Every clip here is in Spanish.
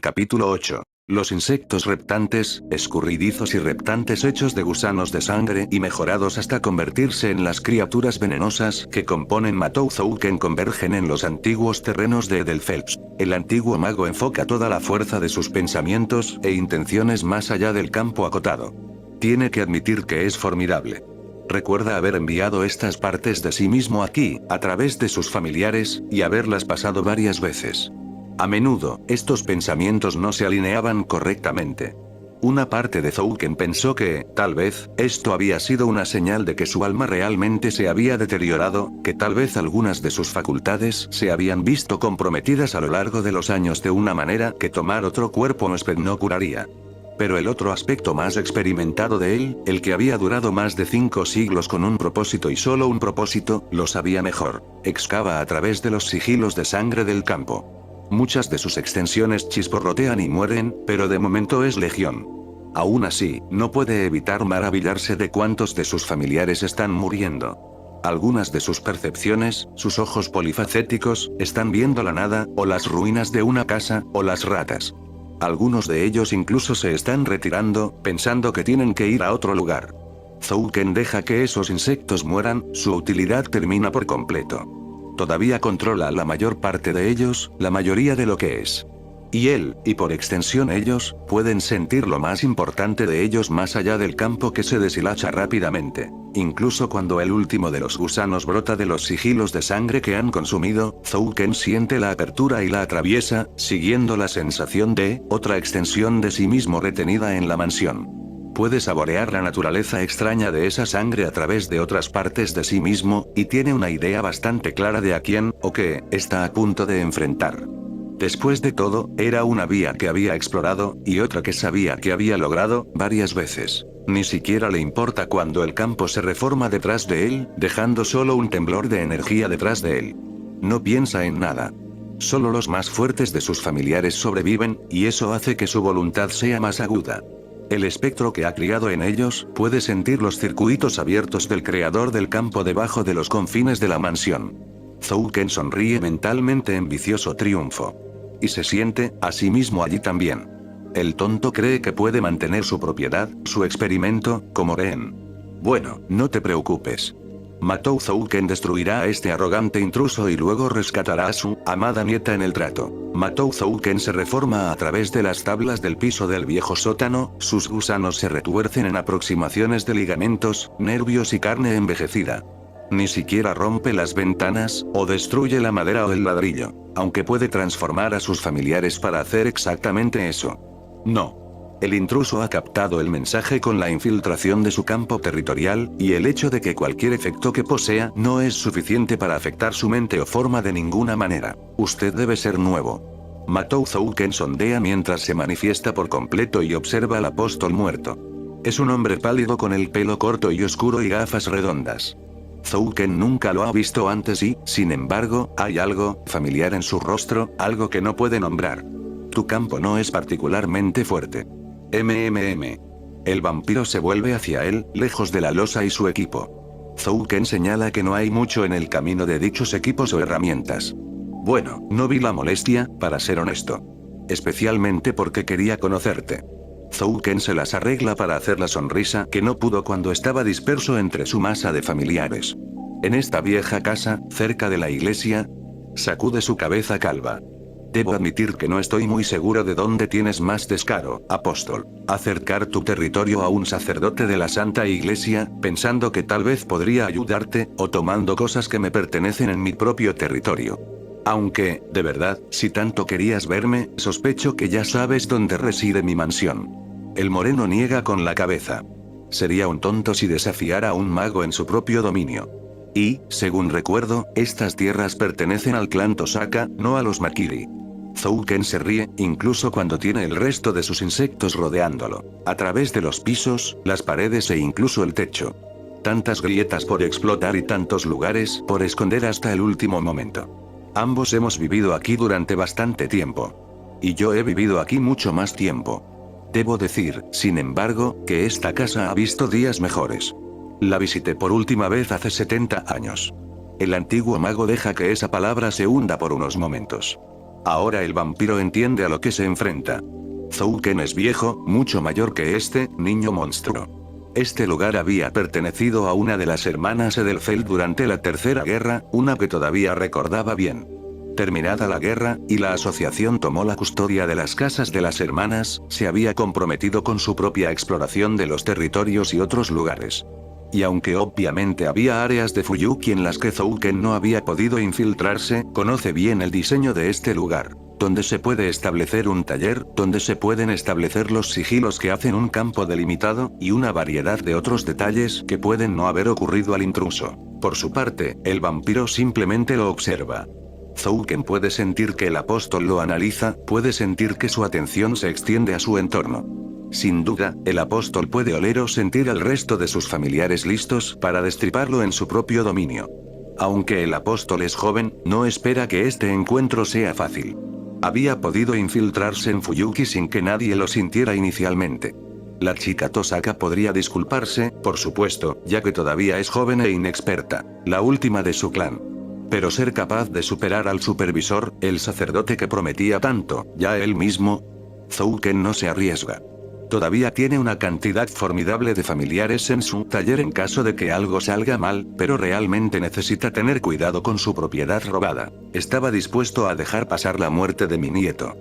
Capítulo 8. Los insectos reptantes, escurridizos y reptantes hechos de gusanos de sangre y mejorados hasta convertirse en las criaturas venenosas que componen Matouzouken convergen en los antiguos terrenos de Edelfels. El antiguo mago enfoca toda la fuerza de sus pensamientos e intenciones más allá del campo acotado. Tiene que admitir que es formidable. Recuerda haber enviado estas partes de sí mismo aquí, a través de sus familiares, y haberlas pasado varias veces. A menudo, estos pensamientos no se alineaban correctamente. Una parte de Zouken pensó que, tal vez, esto había sido una señal de que su alma realmente se había deteriorado, que tal vez algunas de sus facultades se habían visto comprometidas a lo largo de los años de una manera que tomar otro cuerpo no curaría. Pero el otro aspecto más experimentado de él, el que había durado más de 5 siglos con un propósito y solo un propósito, lo sabía mejor. Excava a través de los sigilos de sangre del campo. Muchas de sus extensiones chisporrotean y mueren, pero de momento es legión. Aún así, no puede evitar maravillarse de cuántos de sus familiares están muriendo. Algunas de sus percepciones, sus ojos polifacéticos, están viendo la nada, o las ruinas de una casa, o las ratas. Algunos de ellos incluso se están retirando, pensando que tienen que ir a otro lugar. Zouken deja que esos insectos mueran, su utilidad termina por completo. Todavía controla la mayor parte de ellos, la mayoría de lo que es. Y él, y por extensión ellos, pueden sentir lo más importante de ellos más allá del campo que se deshilacha rápidamente. Incluso cuando el último de los gusanos brota de los sigilos de sangre que han consumido, Zouken siente la apertura y la atraviesa, siguiendo la sensación de, otra extensión de sí mismo retenida en la mansión. Puede saborear la naturaleza extraña de esa sangre a través de otras partes de sí mismo, y tiene una idea bastante clara de a quién, o qué, está a punto de enfrentar. Después de todo, era una vía que había explorado, y otra que sabía que había logrado, varias veces. Ni siquiera le importa cuando el campo se reforma detrás de él, dejando solo un temblor de energía detrás de él. No piensa en nada. Solo los más fuertes de sus familiares sobreviven, y eso hace que su voluntad sea más aguda. El espectro que ha criado en ellos, puede sentir los circuitos abiertos del creador del campo debajo de los confines de la mansión. Zouken sonríe mentalmente en vicioso triunfo. Y se siente, a sí mismo allí también. El tonto cree que puede mantener su propiedad, su experimento, como rehén. Bueno, no te preocupes. Matouzouken destruirá a este arrogante intruso y luego rescatará a su amada nieta en el trato. Matouzouken se reforma a través de las tablas del piso del viejo sótano, sus gusanos se retuercen en aproximaciones de ligamentos, nervios y carne envejecida. Ni siquiera rompe las ventanas, o destruye la madera o el ladrillo, aunque puede transformar a sus familiares para hacer exactamente eso. No. El intruso ha captado el mensaje con la infiltración de su campo territorial, y el hecho de que cualquier efecto que posea no es suficiente para afectar su mente o forma de ninguna manera. Usted debe ser nuevo. Matouzouken sondea mientras se manifiesta por completo y observa al apóstol muerto. Es un hombre pálido con el pelo corto y oscuro y gafas redondas. Zouken nunca lo ha visto antes y, sin embargo, hay algo familiar en su rostro, algo que no puede nombrar. Tu campo no es particularmente fuerte. El vampiro se vuelve hacia él, lejos de la losa y su equipo. Zouken señala que no hay mucho en el camino de dichos equipos o herramientas. Bueno, no vi la molestia, para ser honesto. Especialmente porque quería conocerte. Zouken se las arregla para hacer la sonrisa que no pudo cuando estaba disperso entre su masa de familiares. En esta vieja casa, cerca de la iglesia, sacude su cabeza calva. Debo admitir que no estoy muy seguro de dónde tienes más descaro, apóstol. Acercar tu territorio a un sacerdote de la Santa Iglesia, pensando que tal vez podría ayudarte, o tomando cosas que me pertenecen en mi propio territorio. Aunque, de verdad, si tanto querías verme, sospecho que ya sabes dónde reside mi mansión. El moreno niega con la cabeza. Sería un tonto si desafiara a un mago en su propio dominio. Y, según recuerdo, estas tierras pertenecen al clan Tosaka, no a los Makiri. Zouken se ríe, incluso cuando tiene el resto de sus insectos rodeándolo. A través de los pisos, las paredes e incluso el techo. Tantas grietas por explotar y tantos lugares por esconder hasta el último momento. Ambos hemos vivido aquí durante bastante tiempo. Y yo he vivido aquí mucho más tiempo. Debo decir, sin embargo, que esta casa ha visto días mejores. La visité por última vez hace 70 años. El antiguo mago deja que esa palabra se hunda por unos momentos. Ahora el vampiro entiende a lo que se enfrenta. Zouken es viejo, mucho mayor que este niño monstruo. Este lugar había pertenecido a una de las hermanas Edelfeld durante la Tercera Guerra, una que todavía recordaba bien. Terminada la guerra, y la asociación tomó la custodia de las casas de las hermanas, se había comprometido con su propia exploración de los territorios y otros lugares. Y aunque obviamente había áreas de Fuyuki en las que Zouken no había podido infiltrarse, conoce bien el diseño de este lugar, donde se puede establecer un taller, donde se pueden establecer los sigilos que hacen un campo delimitado, y una variedad de otros detalles que pueden no haber ocurrido al intruso. Por su parte, el vampiro simplemente lo observa. Zouken puede sentir que el apóstol lo analiza, puede sentir que su atención se extiende a su entorno. Sin duda, el apóstol puede oler o sentir al resto de sus familiares listos para destriparlo en su propio dominio. Aunque el apóstol es joven, no espera que este encuentro sea fácil. Había podido infiltrarse en Fuyuki sin que nadie lo sintiera inicialmente. La chica Tosaka podría disculparse, por supuesto, ya que todavía es joven e inexperta, la última de su clan. Pero ser capaz de superar al supervisor, el sacerdote que prometía tanto, ya él mismo, Zouken no se arriesga. Todavía tiene una cantidad formidable de familiares en su taller en caso de que algo salga mal, pero realmente necesita tener cuidado con su propiedad robada. Estaba dispuesto a dejar pasar la muerte de mi nieto.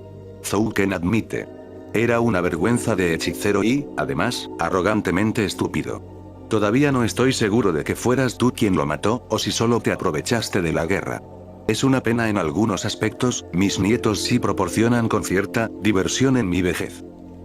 Zouken admite. Era una vergüenza de hechicero y, además, arrogantemente estúpido. Todavía no estoy seguro de que fueras tú quien lo mató, o si solo te aprovechaste de la guerra. Es una pena en algunos aspectos, mis nietos sí proporcionan con cierta diversión en mi vejez.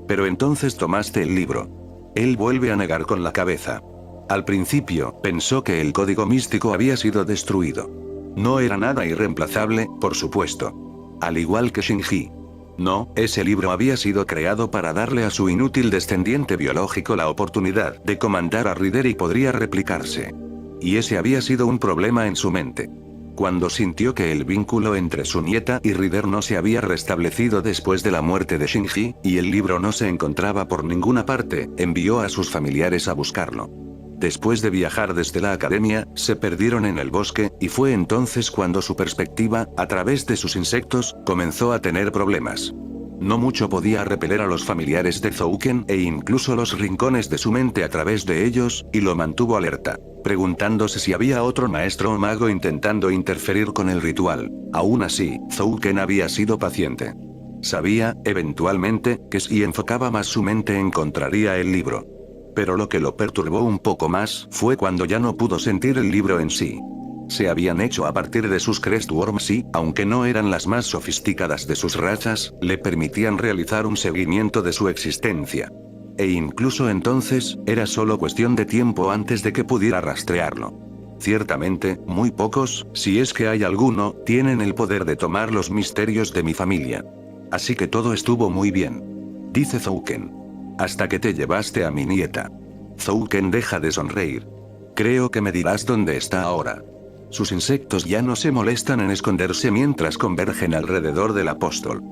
Pero entonces tomaste el libro. Él vuelve a negar con la cabeza. Al principio, pensó que el código místico había sido destruido. No era nada irreemplazable, por supuesto. Al igual que Shinji. No, ese libro había sido creado para darle a su inútil descendiente biológico la oportunidad de comandar a Rider y podría replicarse. Y ese había sido un problema en su mente. Cuando sintió que el vínculo entre su nieta y Rider no se había restablecido después de la muerte de Shinji, y el libro no se encontraba por ninguna parte, envió a sus familiares a buscarlo. Después de viajar desde la academia, se perdieron en el bosque, y fue entonces cuando su perspectiva, a través de sus insectos, comenzó a tener problemas. No mucho podía repeler a los familiares de Zouken e incluso los rincones de su mente a través de ellos, y lo mantuvo alerta, preguntándose si había otro maestro o mago intentando interferir con el ritual. Aún así, Zouken había sido paciente. Sabía, eventualmente, que si enfocaba más su mente encontraría el libro. Pero lo que lo perturbó un poco más fue cuando ya no pudo sentir el libro en sí. Se habían hecho a partir de sus Crestworms y, aunque no eran las más sofisticadas de sus razas, le permitían realizar un seguimiento de su existencia. E incluso entonces, era solo cuestión de tiempo antes de que pudiera rastrearlo. Ciertamente, muy pocos, si es que hay alguno, tienen el poder de tomar los misterios de mi familia. Así que todo estuvo muy bien. Dice Zouken. Hasta que te llevaste a mi nieta. Zouken deja de sonreír. Creo que me dirás dónde está ahora. Sus insectos ya no se molestan en esconderse mientras convergen alrededor del apóstol.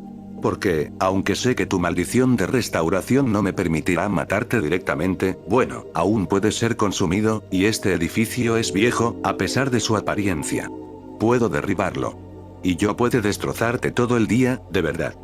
Porque, aunque sé que tu maldición de restauración no me permitirá matarte directamente, bueno, aún puede ser consumido, y este edificio es viejo, a pesar de su apariencia. Puedo derribarlo. Y yo puedo destrozarte todo el día, de verdad.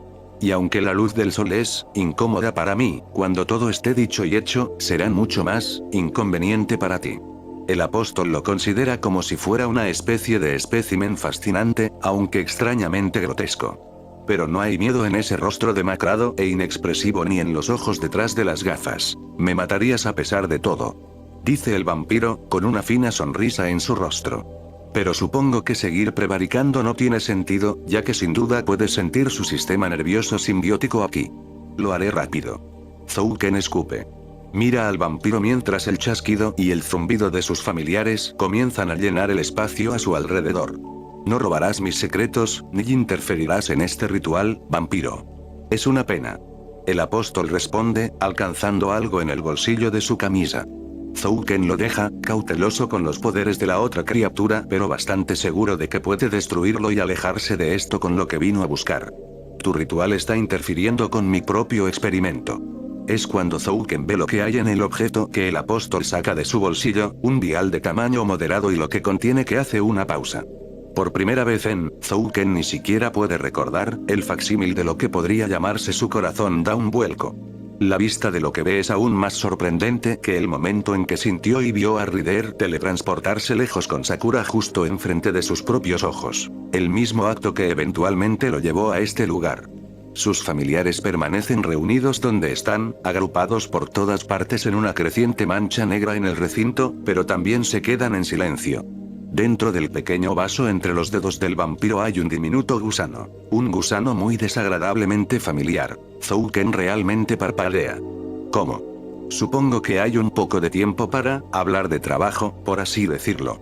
Y aunque la luz del sol es incómoda para mí, cuando todo esté dicho y hecho, será mucho más inconveniente para ti. El apóstol lo considera como si fuera una especie de espécimen fascinante, aunque extrañamente grotesco. Pero no hay miedo en ese rostro demacrado e inexpresivo ni en los ojos detrás de las gafas. Me matarías a pesar de todo. Dice el vampiro, con una fina sonrisa en su rostro. Pero supongo que seguir prevaricando no tiene sentido, ya que sin duda puedes sentir su sistema nervioso simbiótico aquí. Lo haré rápido. Zouken escupe. Mira al vampiro mientras el chasquido y el zumbido de sus familiares comienzan a llenar el espacio a su alrededor. No robarás mis secretos, ni interferirás en este ritual, vampiro. Es una pena. El apóstol responde, alcanzando algo en el bolsillo de su camisa. Zouken lo deja, cauteloso con los poderes de la otra criatura, pero bastante seguro de que puede destruirlo y alejarse de esto con lo que vino a buscar. Tu ritual está interfiriendo con mi propio experimento. Es cuando Zouken ve lo que hay en el objeto que el apóstol saca de su bolsillo, un vial de tamaño moderado y lo que contiene que hace una pausa. Por primera vez Zouken ni siquiera puede recordar, el facsímil de lo que podría llamarse su corazón da un vuelco. La vista de lo que ve es aún más sorprendente que el momento en que sintió y vio a Rider teletransportarse lejos con Sakura justo enfrente de sus propios ojos. El mismo acto que eventualmente lo llevó a este lugar. Sus familiares permanecen reunidos donde están, agrupados por todas partes en una creciente mancha negra en el recinto, pero también se quedan en silencio. Dentro del pequeño vaso entre los dedos del vampiro hay un diminuto gusano. Un gusano muy desagradablemente familiar. Zouken realmente parpadea. ¿Cómo? Supongo que hay un poco de tiempo para hablar de trabajo, por así decirlo.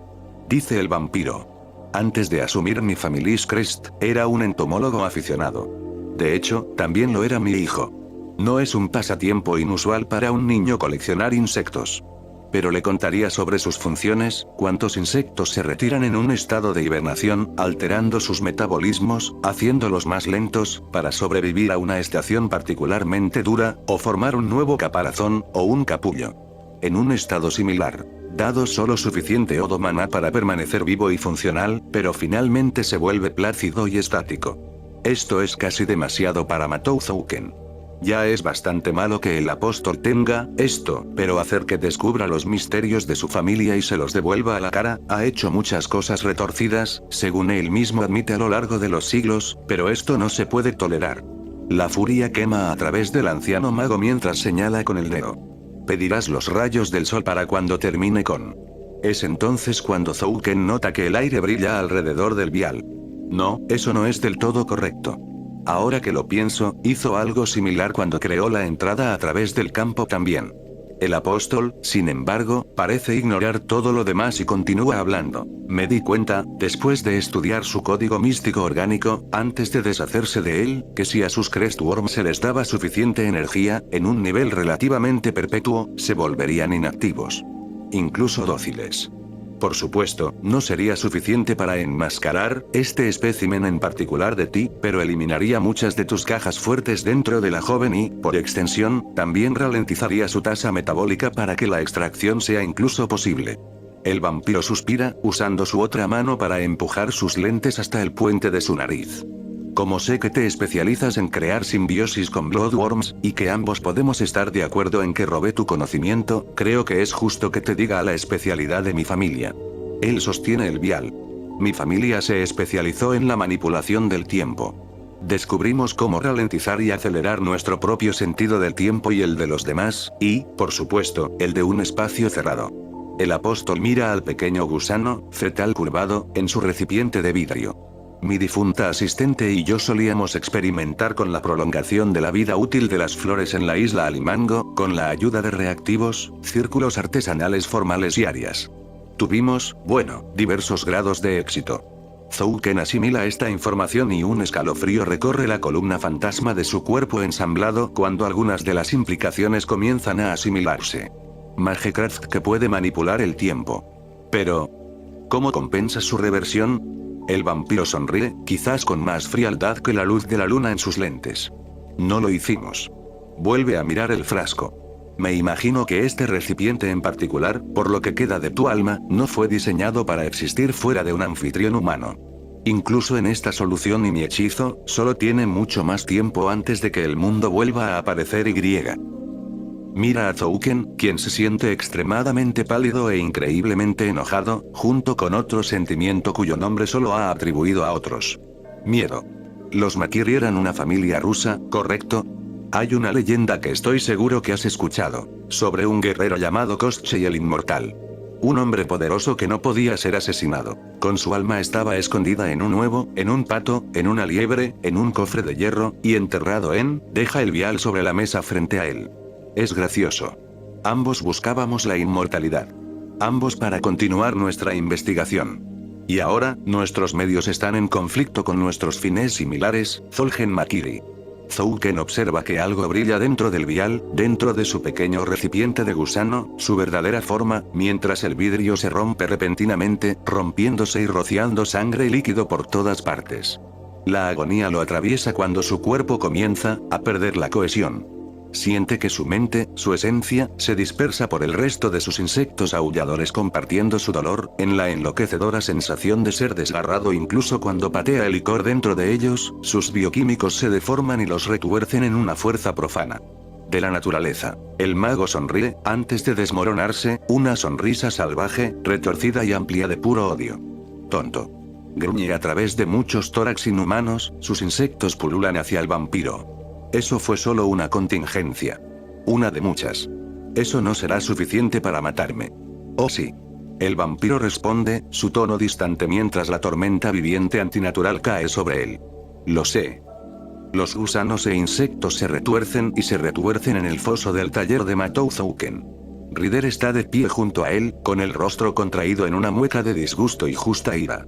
Dice el vampiro. Antes de asumir mi Family's Crest, era un entomólogo aficionado. De hecho, también lo era mi hijo. No es un pasatiempo inusual para un niño coleccionar insectos. Pero le contaría sobre sus funciones, cuántos insectos se retiran en un estado de hibernación, alterando sus metabolismos, haciéndolos más lentos, para sobrevivir a una estación particularmente dura, o formar un nuevo caparazón, o un capullo. En un estado similar, dado solo suficiente Odo Maná para permanecer vivo y funcional, pero finalmente se vuelve plácido y estático. Esto es casi demasiado para Matou Zouken. Ya es bastante malo que el apóstol tenga esto, pero hacer que descubra los misterios de su familia y se los devuelva a la cara, ha hecho muchas cosas retorcidas, según él mismo admite a lo largo de los siglos, pero esto no se puede tolerar. La furia quema a través del anciano mago mientras señala con el dedo. Pedirás los rayos del sol para cuando termine con. Es entonces cuando Zouken nota que el aire brilla alrededor del vial. No, eso no es del todo correcto. Ahora que lo pienso, hizo algo similar cuando creó la entrada a través del campo también. El apóstol, sin embargo, parece ignorar todo lo demás y continúa hablando. Me di cuenta, después de estudiar su código místico orgánico, antes de deshacerse de él, que si a sus Crestworms se les daba suficiente energía, en un nivel relativamente perpetuo, se volverían inactivos. Incluso dóciles. Por supuesto, no sería suficiente para enmascarar este espécimen en particular de ti, pero eliminaría muchas de tus cajas fuertes dentro de la joven y, por extensión, también ralentizaría su tasa metabólica para que la extracción sea incluso posible. El vampiro suspira, usando su otra mano para empujar sus lentes hasta el puente de su nariz. Como sé que te especializas en crear simbiosis con Bloodworms, y que ambos podemos estar de acuerdo en que robé tu conocimiento, creo que es justo que te diga la especialidad de mi familia. Él sostiene el vial. Mi familia se especializó en la manipulación del tiempo. Descubrimos cómo ralentizar y acelerar nuestro propio sentido del tiempo y el de los demás, y, por supuesto, el de un espacio cerrado. El apóstol mira al pequeño gusano, fetal curvado, en su recipiente de vidrio. Mi difunta asistente y yo solíamos experimentar con la prolongación de la vida útil de las flores en la isla Alimango, con la ayuda de reactivos, círculos artesanales formales y áreas. Tuvimos, bueno, diversos grados de éxito. Zouken asimila esta información y un escalofrío recorre la columna fantasma de su cuerpo ensamblado cuando algunas de las implicaciones comienzan a asimilarse. Magecraft que puede manipular el tiempo. Pero, ¿cómo compensa su reversión? El vampiro sonríe, quizás con más frialdad que la luz de la luna en sus lentes. No lo hicimos. Vuelve a mirar el frasco. Me imagino que este recipiente en particular, por lo que queda de tu alma, no fue diseñado para existir fuera de un anfitrión humano. Incluso en esta solución y mi hechizo, solo tiene mucho más tiempo antes de que el mundo vuelva a aparecer y griega. Mira a Zouken, quien se siente extremadamente pálido e increíblemente enojado, junto con otro sentimiento cuyo nombre solo ha atribuido a otros. Miedo. Los Makiri eran una familia rusa, ¿correcto? Hay una leyenda que estoy seguro que has escuchado, sobre un guerrero llamado Koschei el Inmortal. Un hombre poderoso que no podía ser asesinado. Con su alma estaba escondida en un huevo, en un pato, en una liebre, en un cofre de hierro, y enterrado deja el vial sobre la mesa frente a él. Es gracioso. Ambos buscábamos la inmortalidad. Ambos para continuar nuestra investigación. Y ahora, nuestros medios están en conflicto con nuestros fines similares, Zolgen Makiri. Zouken observa que algo brilla dentro del vial, dentro de su pequeño recipiente de gusano, su verdadera forma, mientras el vidrio se rompe repentinamente, rompiéndose y rociando sangre y líquido por todas partes. La agonía lo atraviesa cuando su cuerpo comienza a perder la cohesión. Siente que su mente, su esencia, se dispersa por el resto de sus insectos aulladores compartiendo su dolor, en la enloquecedora sensación de ser desgarrado incluso cuando patea el licor dentro de ellos, sus bioquímicos se deforman y los retuercen en una fuerza profana. De la naturaleza. El mago sonríe, antes de desmoronarse, una sonrisa salvaje, retorcida y amplia de puro odio. Tonto. Gruñe a través de muchos tórax inhumanos, sus insectos pululan hacia el vampiro. Eso fue solo una contingencia. Una de muchas. Eso no será suficiente para matarme. Oh sí. El vampiro responde, su tono distante mientras la tormenta viviente antinatural cae sobre él. Lo sé. Los gusanos e insectos se retuercen y se retuercen en el foso del taller de Matouzouken. Ryder está de pie junto a él, con el rostro contraído en una mueca de disgusto y justa ira.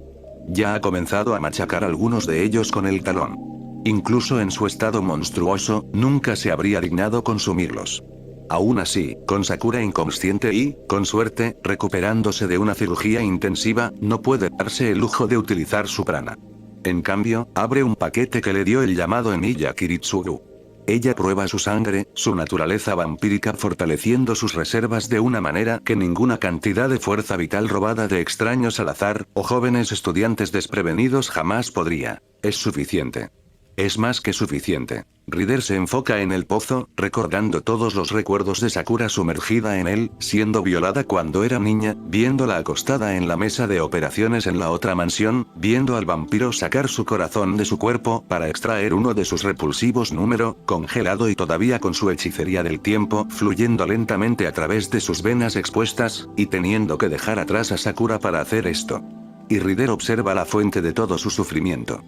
Ya ha comenzado a machacar algunos de ellos con el talón. Incluso en su estado monstruoso, nunca se habría dignado consumirlos. Aún así, con Sakura inconsciente y, con suerte, recuperándose de una cirugía intensiva, no puede darse el lujo de utilizar su prana. En cambio, abre un paquete que le dio el llamado Emiya Kiritsugu. Ella prueba su sangre, su naturaleza vampírica fortaleciendo sus reservas de una manera que ninguna cantidad de fuerza vital robada de extraños al azar, o jóvenes estudiantes desprevenidos jamás podría. Es suficiente. Es más que suficiente. Ryder se enfoca en el pozo, recordando todos los recuerdos de Sakura sumergida en él, siendo violada cuando era niña, viéndola acostada en la mesa de operaciones en la otra mansión, viendo al vampiro sacar su corazón de su cuerpo para extraer uno de sus repulsivos número, congelado y todavía con su hechicería del tiempo fluyendo lentamente a través de sus venas expuestas, y teniendo que dejar atrás a Sakura para hacer esto. Y Ryder observa la fuente de todo su sufrimiento.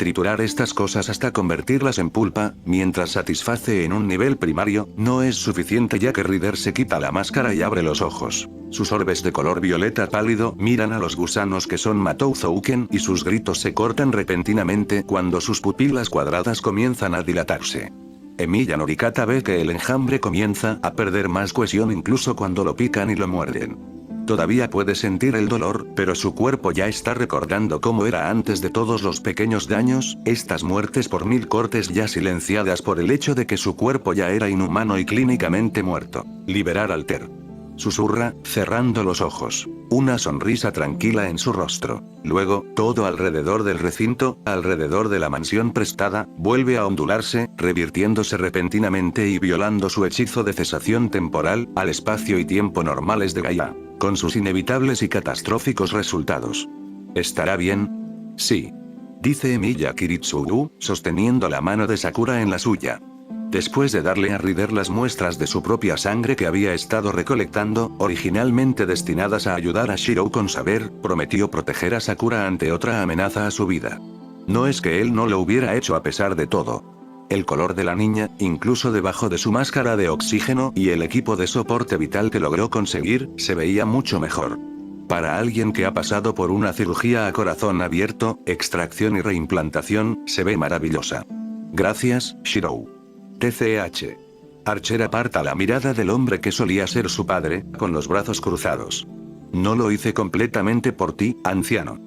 Triturar estas cosas hasta convertirlas en pulpa, mientras satisface en un nivel primario, no es suficiente ya que Ryder se quita la máscara y abre los ojos. Sus orbes de color violeta pálido miran a los gusanos que son Matouzouken y sus gritos se cortan repentinamente cuando sus pupilas cuadradas comienzan a dilatarse. Emiya Norikata ve que el enjambre comienza a perder más cohesión incluso cuando lo pican y lo muerden. Todavía puede sentir el dolor, pero su cuerpo ya está recordando cómo era antes de todos los pequeños daños, estas muertes por 1000 cortes ya silenciadas por el hecho de que su cuerpo ya era inhumano y clínicamente muerto. Liberar Alter. Susurra, cerrando los ojos. Una sonrisa tranquila en su rostro. Luego, todo alrededor del recinto, alrededor de la mansión prestada, vuelve a ondularse, revirtiéndose repentinamente y violando su hechizo de cesación temporal, al espacio y tiempo normales de Gaia. Con sus inevitables y catastróficos resultados. ¿Estará bien? Sí. Dice Emiya Kiritsugu, sosteniendo la mano de Sakura en la suya. Después de darle a Ryder las muestras de su propia sangre que había estado recolectando, originalmente destinadas a ayudar a Shirou con saber, prometió proteger a Sakura ante otra amenaza a su vida. No es que él no lo hubiera hecho a pesar de todo. El color de la niña, incluso debajo de su máscara de oxígeno y el equipo de soporte vital que logró conseguir, se veía mucho mejor. Para alguien que ha pasado por una cirugía a corazón abierto, extracción y reimplantación, se ve maravillosa. Gracias, Shirou. TCH. Archer aparta la mirada del hombre que solía ser su padre, con los brazos cruzados. No lo hice completamente por ti, anciano.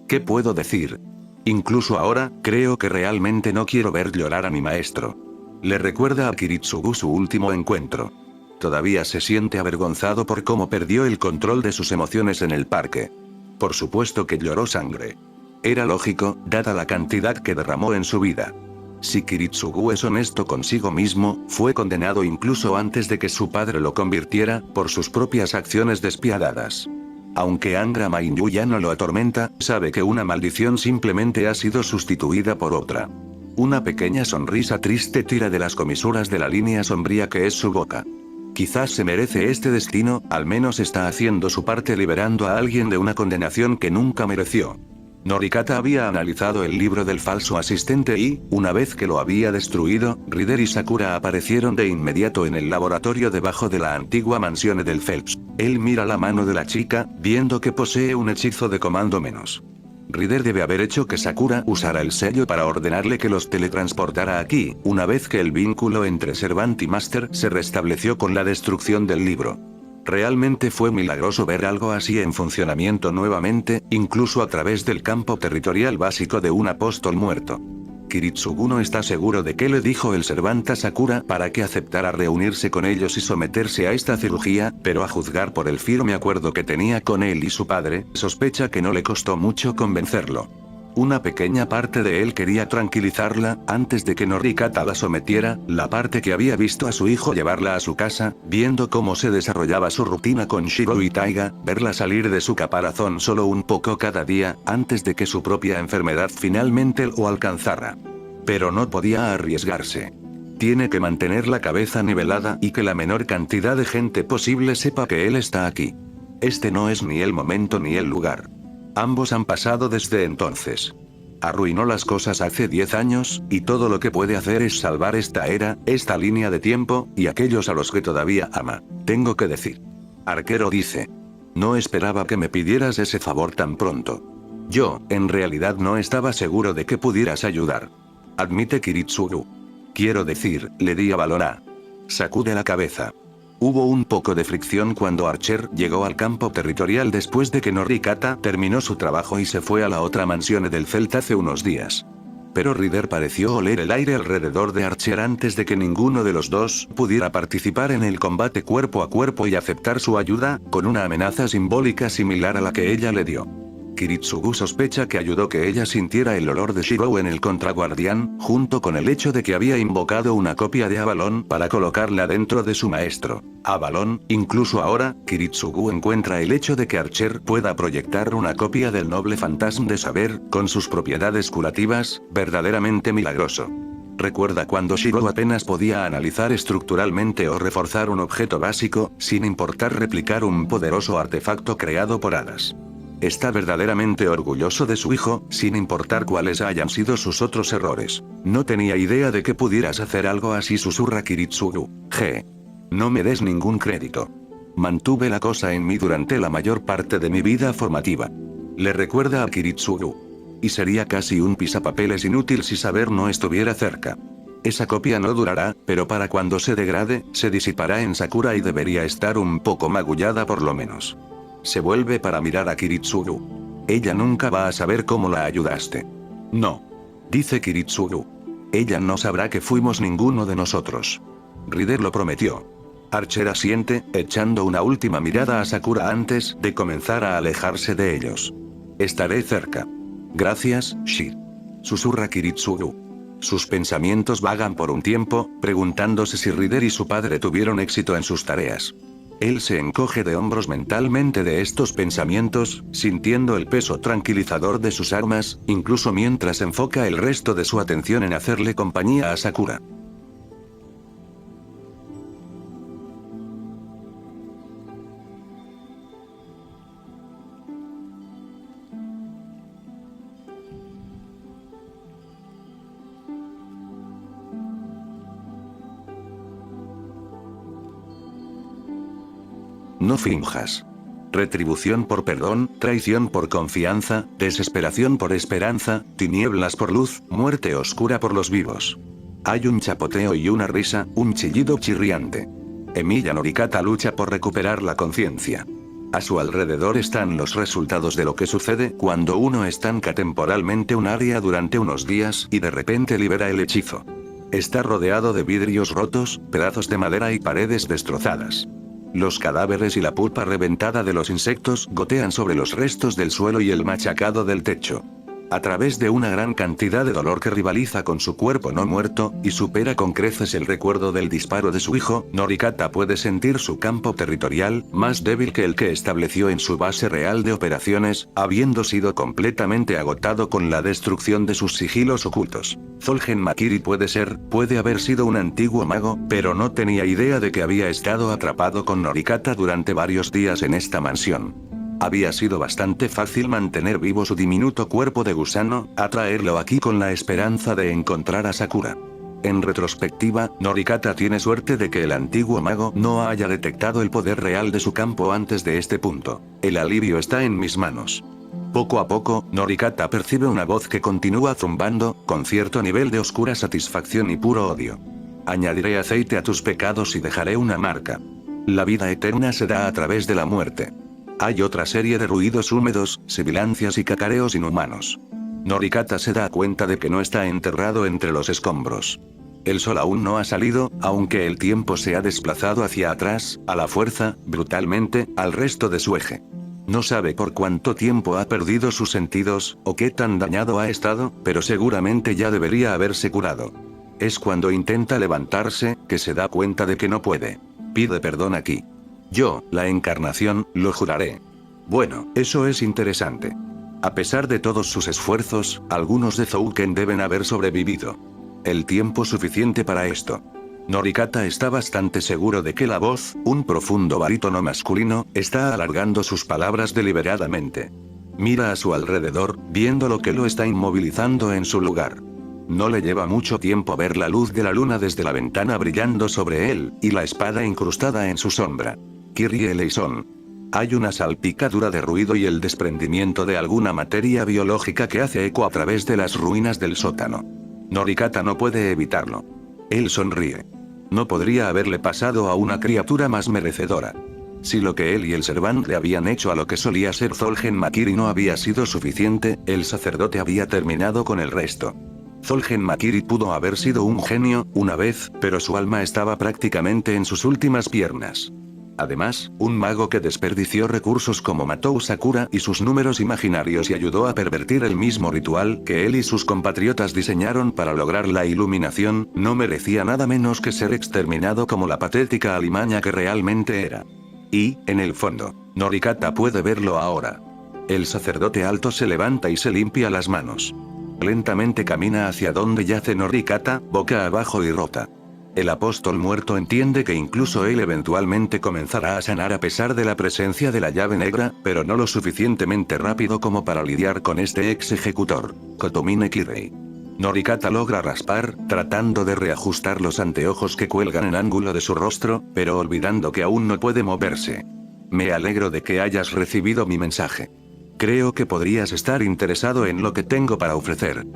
¿Qué puedo decir? Incluso ahora, creo que realmente no quiero ver llorar a mi maestro. Le recuerda a Kiritsugu su último encuentro. Todavía se siente avergonzado por cómo perdió el control de sus emociones en el parque. Por supuesto que lloró sangre. Era lógico, dada la cantidad que derramó en su vida. Si Kiritsugu es honesto consigo mismo, fue condenado incluso antes de que su padre lo convirtiera, por sus propias acciones despiadadas. Aunque Angra Mainyu ya no lo atormenta, sabe que una maldición simplemente ha sido sustituida por otra. Una pequeña sonrisa triste tira de las comisuras de la línea sombría que es su boca. Quizás se merece este destino, al menos está haciendo su parte liberando a alguien de una condenación que nunca mereció. Norikata había analizado el libro del falso asistente y, una vez que lo había destruido, Ryder y Sakura aparecieron de inmediato en el laboratorio debajo de la antigua mansión del Phelps. Él mira la mano de la chica, viendo que posee un hechizo de comando menos. Ryder debe haber hecho que Sakura usara el sello para ordenarle que los teletransportara aquí, una vez que el vínculo entre Servant y Master se restableció con la destrucción del libro. Realmente fue milagroso ver algo así en funcionamiento nuevamente, incluso a través del campo territorial básico de un apóstol muerto. Kiritsugu no está seguro de qué le dijo el Servant a Sakura para que aceptara reunirse con ellos y someterse a esta cirugía, pero a juzgar por el firme acuerdo que tenía con él y su padre, sospecha que no le costó mucho convencerlo. Una pequeña parte de él quería tranquilizarla, antes de que Norikata la sometiera, la parte que había visto a su hijo llevarla a su casa, viendo cómo se desarrollaba su rutina con Shiro y Taiga, verla salir de su caparazón solo un poco cada día, antes de que su propia enfermedad finalmente lo alcanzara. Pero no podía arriesgarse. Tiene que mantener la cabeza nivelada y que la menor cantidad de gente posible sepa que él está aquí. Este no es ni el momento ni el lugar. Ambos han pasado desde entonces. Arruinó las cosas hace 10 años, y todo lo que puede hacer es salvar esta era, esta línea de tiempo, y aquellos a los que todavía ama. Tengo que decir. Arquero dice. No esperaba que me pidieras ese favor tan pronto. Yo, en realidad no estaba seguro de que pudieras ayudar. Admite Kiritsugu. Quiero decir, le di a Valora. Sacude la cabeza. Hubo un poco de fricción cuando Archer llegó al campo territorial después de que Norikata terminó su trabajo y se fue a la otra mansión del Felt hace unos días. Pero Rider pareció oler el aire alrededor de Archer antes de que ninguno de los dos pudiera participar en el combate cuerpo a cuerpo y aceptar su ayuda, con una amenaza simbólica similar a la que ella le dio. Kiritsugu sospecha que ayudó que ella sintiera el olor de Shirou en el contraguardián, junto con el hecho de que había invocado una copia de Avalon para colocarla dentro de su maestro. Avalon, incluso ahora, Kiritsugu encuentra el hecho de que Archer pueda proyectar una copia del noble fantasma de saber, con sus propiedades curativas, verdaderamente milagroso. Recuerda cuando Shirou apenas podía analizar estructuralmente o reforzar un objeto básico, sin importar replicar un poderoso artefacto creado por hadas. Está verdaderamente orgulloso de su hijo, sin importar cuáles hayan sido sus otros errores. No tenía idea de que pudieras hacer algo así, susurra Kiritsugu. No me des ningún crédito. Mantuve la cosa en mí durante la mayor parte de mi vida formativa. Le recuerda a Kiritsugu. Y sería casi un pisapapeles inútil si saber no estuviera cerca. Esa copia no durará, pero para cuando se degrade, se disipará en Sakura y debería estar un poco magullada por lo menos. Se vuelve para mirar a Kiritsugu. Ella nunca va a saber cómo la ayudaste. No. Dice Kiritsugu. Ella no sabrá que fuimos ninguno de nosotros. Rider lo prometió. Archer asiente, echando una última mirada a Sakura antes de comenzar a alejarse de ellos. Estaré cerca. Gracias, Shi. Susurra Kiritsugu. Sus pensamientos vagan por un tiempo, preguntándose si Rider y su padre tuvieron éxito en sus tareas. Él se encoge de hombros mentalmente de estos pensamientos, sintiendo el peso tranquilizador de sus armas, incluso mientras enfoca el resto de su atención en hacerle compañía a Sakura. No finjas. Retribución por perdón, traición por confianza, desesperación por esperanza, tinieblas por luz, muerte oscura por los vivos. Hay un chapoteo y una risa, un chillido chirriante. Emilia Norikata lucha por recuperar la conciencia. A su alrededor están los resultados de lo que sucede cuando uno estanca temporalmente un área durante unos días y de repente libera el hechizo. Está rodeado de vidrios rotos, pedazos de madera y paredes destrozadas. Los cadáveres y la pulpa reventada de los insectos gotean sobre los restos del suelo y el machacado del techo. A través de una gran cantidad de dolor que rivaliza con su cuerpo no muerto, y supera con creces el recuerdo del disparo de su hijo, Norikata puede sentir su campo territorial, más débil que el que estableció en su base real de operaciones, habiendo sido completamente agotado con la destrucción de sus sigilos ocultos. Zolgen Makiri puede haber sido un antiguo mago, pero no tenía idea de que había estado atrapado con Norikata durante varios días en esta mansión. Había sido bastante fácil mantener vivo su diminuto cuerpo de gusano, atraerlo aquí con la esperanza de encontrar a Sakura. En retrospectiva, Norikata tiene suerte de que el antiguo mago no haya detectado el poder real de su campo antes de este punto. El alivio está en mis manos. Poco a poco, Norikata percibe una voz que continúa zumbando, con cierto nivel de oscura satisfacción y puro odio. Añadiré aceite a tus pecados y dejaré una marca. La vida eterna se da a través de la muerte. Hay otra serie de ruidos húmedos, sibilancias y cacareos inhumanos. Norikata se da cuenta de que no está enterrado entre los escombros. El sol aún no ha salido, aunque el tiempo se ha desplazado hacia atrás, a la fuerza, brutalmente, al resto de su eje. No sabe por cuánto tiempo ha perdido sus sentidos, o qué tan dañado ha estado, pero seguramente ya debería haberse curado. Es cuando intenta levantarse, que se da cuenta de que no puede. Pide perdón aquí. Yo, la encarnación, lo juraré. Bueno, eso es interesante. A pesar de todos sus esfuerzos, algunos de Zouken deben haber sobrevivido. El tiempo suficiente para esto. Norikata está bastante seguro de que la voz, un profundo barítono masculino, está alargando sus palabras deliberadamente. Mira a su alrededor, viendo lo que lo está inmovilizando en su lugar. No le lleva mucho tiempo ver la luz de la luna desde la ventana brillando sobre él, y la espada incrustada en su sombra. Kyrie eleison. Hay una salpicadura de ruido y el desprendimiento de alguna materia biológica que hace eco a través de las ruinas del sótano. Norikata no puede evitarlo. Él sonríe. No podría haberle pasado a una criatura más merecedora. Si lo que él y el Servant le habían hecho a lo que solía ser Zolgen Makiri no había sido suficiente, el sacerdote había terminado con el resto. Zolgen Makiri pudo haber sido un genio, una vez, pero su alma estaba prácticamente en sus últimas piernas. Además, un mago que desperdició recursos como Matou Sakura y sus números imaginarios y ayudó a pervertir el mismo ritual que él y sus compatriotas diseñaron para lograr la iluminación, no merecía nada menos que ser exterminado como la patética alimaña que realmente era. Y, en el fondo, Norikata puede verlo ahora. El sacerdote alto se levanta y se limpia las manos. Lentamente camina hacia donde yace Norikata, boca abajo y rota. El apóstol muerto entiende que incluso él eventualmente comenzará a sanar a pesar de la presencia de la llave negra, pero no lo suficientemente rápido como para lidiar con este ex ejecutor, Kotomine Kirei. Norikata logra raspar, tratando de reajustar los anteojos que cuelgan en ángulo de su rostro, pero olvidando que aún no puede moverse. Me alegro de que hayas recibido mi mensaje. Creo que podrías estar interesado en lo que tengo para ofrecer.